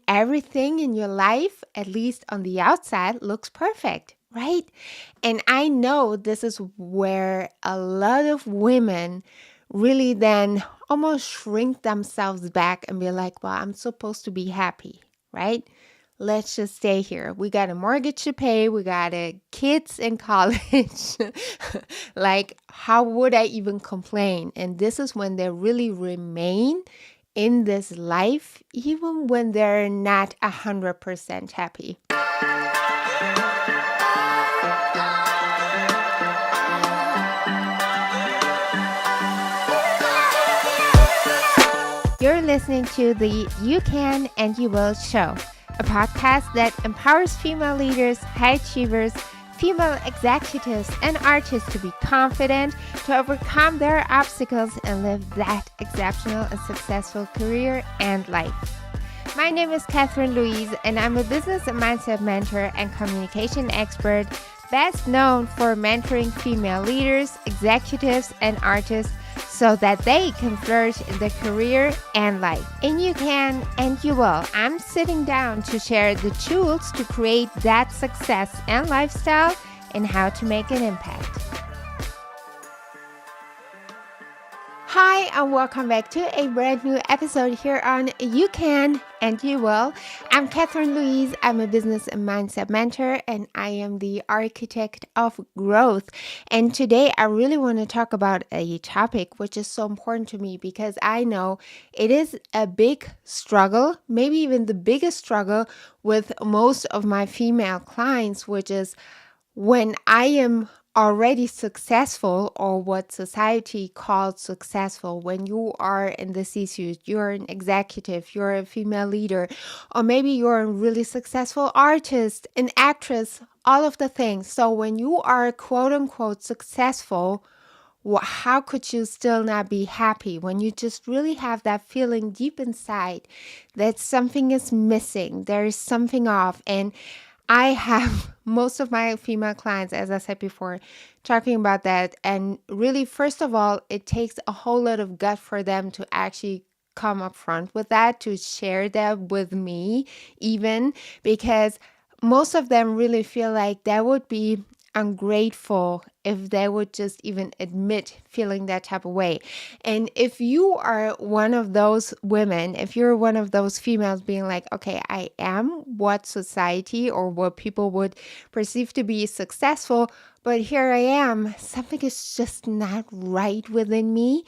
everything in your life, at least on the outside, looks perfect, right? And I know this is where a lot of women really then almost shrink themselves back and be like, well, I'm supposed to be happy, right? Let's just stay here. We got a mortgage to pay. We got kids in college. Like, how would I even complain? And this is when they really remain in this life, even when they're not 100% happy. You're listening to the You Can and You Will show, a podcast that empowers female leaders, high achievers, female executives, and artists to be confident, to overcome their obstacles, and live that exceptional and successful career and life. My name is Catherine Louise, and I'm a business and mindset mentor and communication expert, best known for mentoring female leaders, executives, and artists so that they can flourish in their career and life. And you can and you will. I'm sitting down to share the tools to create that success and lifestyle and how to make an impact. Hi, and welcome back to a brand new episode here on You Can and You Will. I'm Catherine Louise. I'm a business and mindset mentor, and I am the architect of growth. And today I really want to talk about a topic which is so important to me because I know it is a big struggle, maybe even the biggest struggle with most of my female clients, which is when I am already successful, or what society calls successful, when you are in the C-suite, you're an executive, you're a female leader, or maybe you're a really successful artist, an actress, all of the things. So when you are quote unquote successful, how could you still not be happy when you just really have that feeling deep inside that something is missing, there is something off? And I have most of my female clients, as I said before, talking about that. And really, first of all, it takes a whole lot of gut for them to actually come up front with that, to share that with me, even because most of them really feel like that would be ungrateful if they would just even admit feeling that type of way. And if you are one of those women, if you're one of those females being like, okay, I am what society or what people would perceive to be successful, but here I am, something is just not right within me,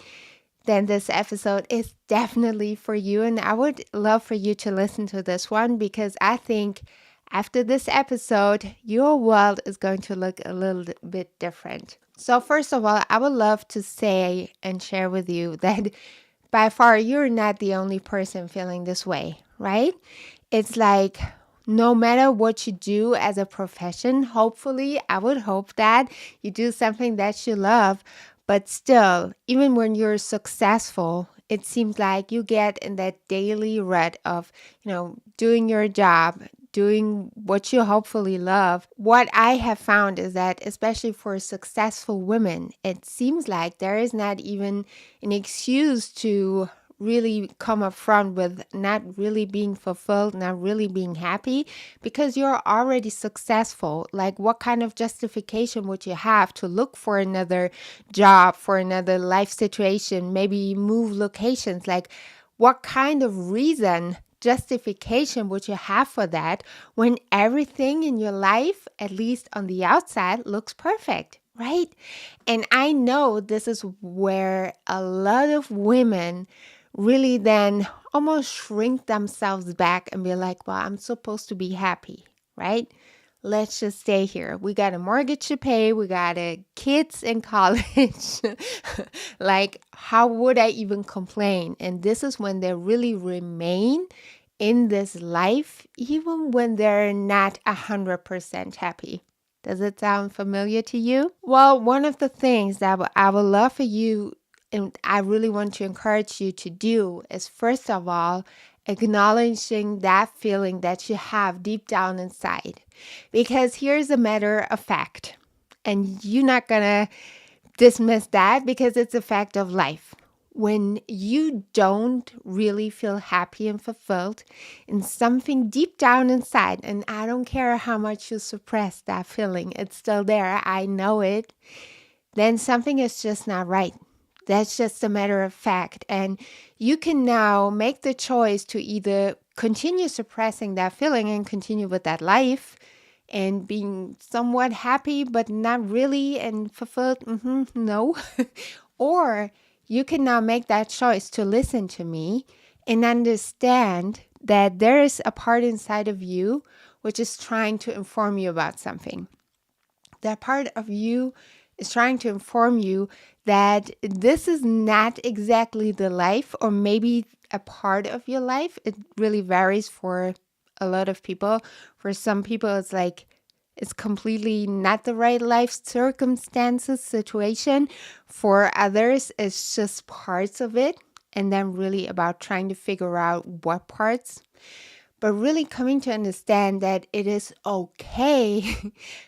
then this episode is definitely for you. And I would love for you to listen to this one, because I think after this episode, your world is going to look a little bit different. So first of all, I would love to say and share with you that by far, you're not the only person feeling this way, right? It's like no matter what you do as a profession, hopefully, I would hope that you do something that you love, but still, even when you're successful, it seems like you get in that daily rut of, doing your job, doing what you hopefully love. What I have found is that, especially for successful women, it seems like there is not even an excuse to really come up front with not really being fulfilled, not really being happy, because you're already successful. Like, what kind of justification would you have to look for another job, for another life situation, maybe move locations? Like, what kind of justification would you have for that when everything in your life, at least on the outside, looks perfect, right? And I know this is where a lot of women really then almost shrink themselves back and be like, well, I'm supposed to be happy, right? Let's just stay here. We got a mortgage to pay. We got kids in college. Like, how would I even complain? And this is when they really remain in this life, even when they're not 100% happy. Does it sound familiar to you? Well, one of the things that I would love for you, and I really want to encourage you to do, is first of all, acknowledging that feeling that you have deep down inside. Because here's a matter of fact, and you're not going to dismiss that because it's a fact of life. when you don't really feel happy and fulfilled in something deep down inside, and I don't care how much you suppress that feeling, it's still there, I know it, then something is just not right. That's just a matter of fact. And you can now make the choice to either continue suppressing that feeling and continue with that life and being somewhat happy, but not really and fulfilled. No. Or you can now make that choice to listen to me and understand that there is a part inside of you which is trying to inform you about something. That part of you is trying to inform you that this is not exactly the life, or maybe a part of your life. It really varies for a lot of people. For some people, it's like it's completely not the right life circumstances, situation. For others, it's just parts of it. And then really about trying to figure out what parts. But really coming to understand that it is okay,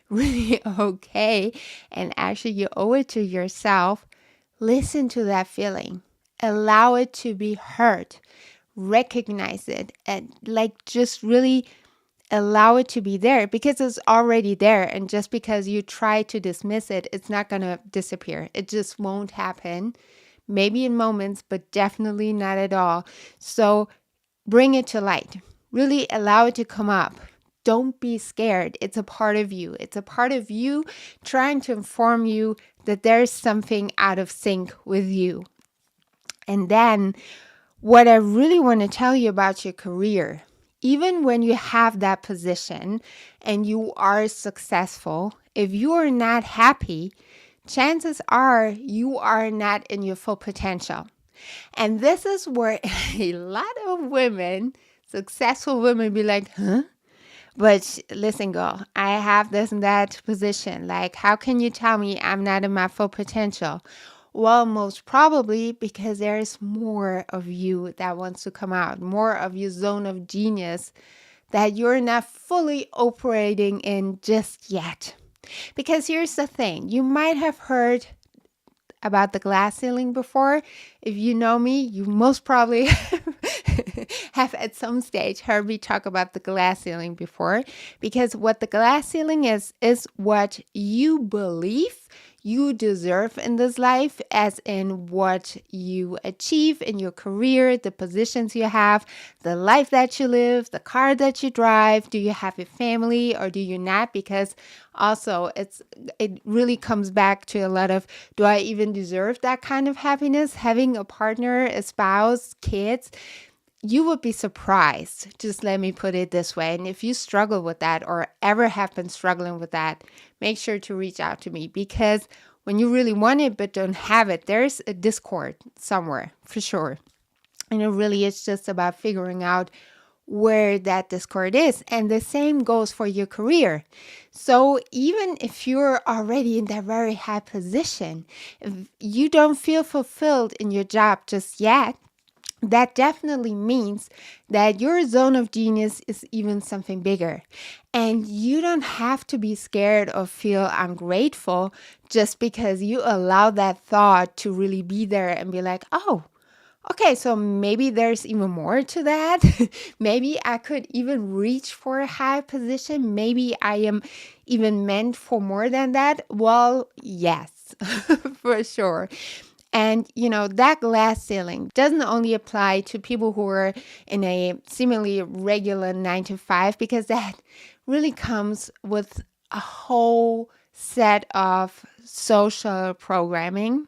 really okay, and actually you owe it to yourself. Listen to that feeling. Allow it to be heard. Recognize it, and like just really allow it to be there, because it's already there. And just because you try to dismiss it, it's not going to disappear. It just won't happen. Maybe in moments, but definitely not at all. So bring it to light. Really allow it to come up. Don't be scared. It's a part of you. It's a part of you trying to inform you that there's something out of sync with you. And then what I really want to tell you about your career, even when you have that position and you are successful, if you are not happy, chances are you are not in your full potential. And this is where a lot of women, successful women, be like, huh? But listen, girl, I have this and that position. Like, how can you tell me I'm not in my full potential? Well, most probably because there is more of you that wants to come out, more of your zone of genius that you're not fully operating in just yet. Because here's the thing, you might have heard about the glass ceiling before. If you know me, you most probably have at some stage heard me talk about the glass ceiling before, because what the glass ceiling is what you believe you deserve in this life, as in what you achieve in your career, the positions you have, the life that you live, the car that you drive. Do you have a family or do you not? Because also it really comes back to a lot of, do I even deserve that kind of happiness? Having a partner, a spouse, kids. You would be surprised, just let me put it this way. And if you struggle with that or ever have been struggling with that, make sure to reach out to me, because when you really want it but don't have it, there's a discord somewhere for sure. And it really is just about figuring out where that discord is. And the same goes for your career. So even if you're already in that very high position, if you don't feel fulfilled in your job just yet, that definitely means that your zone of genius is even something bigger. And you don't have to be scared or feel ungrateful just because you allow that thought to really be there and be like, oh, okay, so maybe there's even more to that. Maybe I could even reach for a high position. Maybe I am even meant for more than that. Well, yes, for sure. And, that glass ceiling doesn't only apply to people who are in a seemingly regular 9 to 5, because that really comes with a whole set of social programming.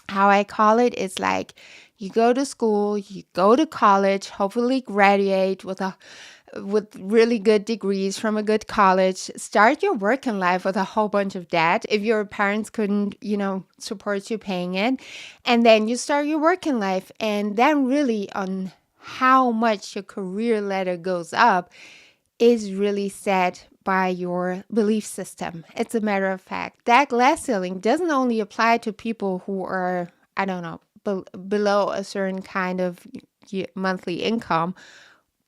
How I call it is like you go to school, you go to college, hopefully graduate with really good degrees from a good college, start your working life with a whole bunch of debt if your parents couldn't, support you paying it. And then you start your working life, and then really on how much your career ladder goes up is really set by your belief system. It's a matter of fact. That glass ceiling doesn't only apply to people who are, I don't know, below a certain kind of monthly income,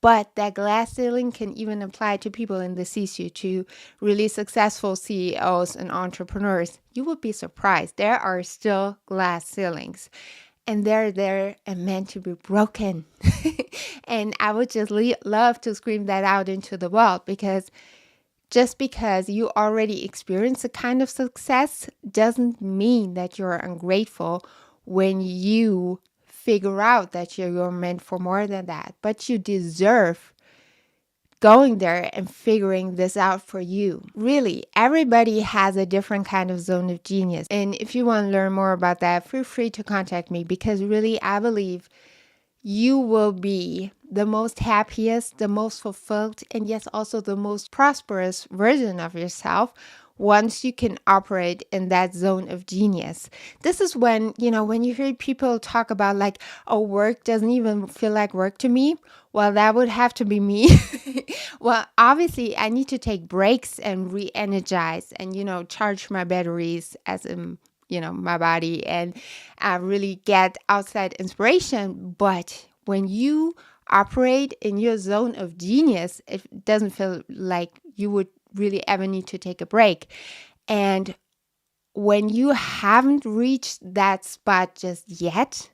but that glass ceiling can even apply to people in the C-suite, to really successful CEOs and entrepreneurs. You would be surprised. There are still glass ceilings. and they're there and meant to be broken. And I would just love to scream that out into the world, because just because you already experience a kind of success doesn't mean that you're ungrateful when you figure out that you're meant for more than that. But you deserve going there and figuring this out for you. Really, everybody has a different kind of zone of genius. And if you want to learn more about that, feel free to contact me, because really, I believe you will be the most happiest, the most fulfilled, and yes, also the most prosperous version of yourself once you can operate in that zone of genius. This is when, when you hear people talk about like, oh, work doesn't even feel like work to me. Well, that would have to be me. Well, obviously, I need to take breaks and re-energize and, charge my batteries as in my body, and really get outside inspiration. But when you operate in your zone of genius, it doesn't feel like you would really ever need to take a break. And when you haven't reached that spot just yet,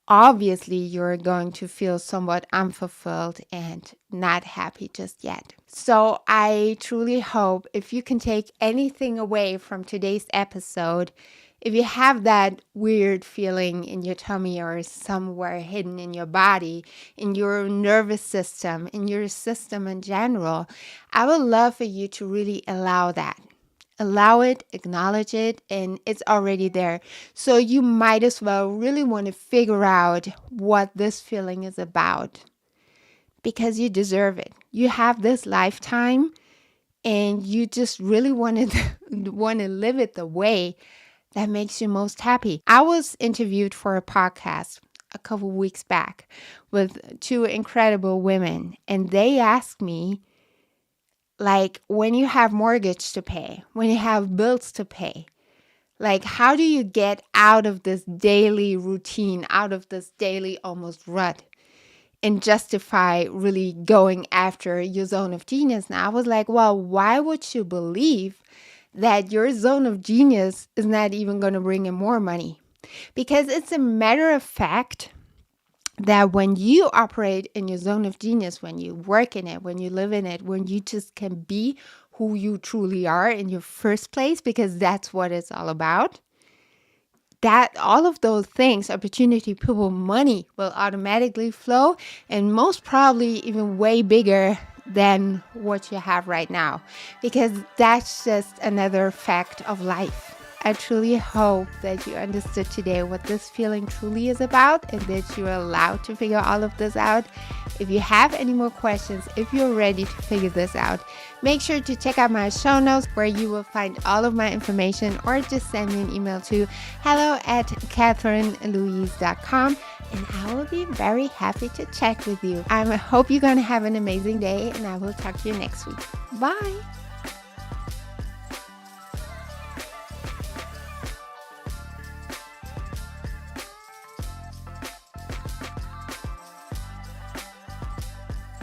obviously you're going to feel somewhat unfulfilled and not happy just yet. So I truly hope, if you can take anything away from today's episode, if you have that weird feeling in your tummy or somewhere hidden in your body, in your nervous system, in your system in general, I would love for you to really allow that. Allow it, acknowledge it, and it's already there. So you might as well really want to figure out what this feeling is about, because you deserve it. You have this lifetime, and you just really want to live it the way that makes you most happy. I was interviewed for a podcast a couple weeks back with two incredible women, and they asked me, like, when you have mortgage to pay, when you have bills to pay, like, how do you get out of this daily routine, out of this daily almost rut, and justify really going after your zone of genius? Now, I was like, well, why would you believe that your zone of genius is not even going to bring in more money? Because it's a matter of fact that when you operate in your zone of genius, when you work in it, when you live in it, when you just can be who you truly are in your first place, because that's what it's all about, that all of those things, opportunity, people, money, will automatically flow, and most probably even way bigger than what you have right now, because that's just another fact of life. I truly hope that you understood today what this feeling truly is about, and that you're allowed to figure all of this out. If you have any more questions, if you're ready to figure this out, make sure to check out my show notes, where you will find all of my information, or just send me an email to hello@catherinelouise.com, and I will be very happy to chat with you. I hope you're going to have an amazing day, and I will talk to you next week. Bye.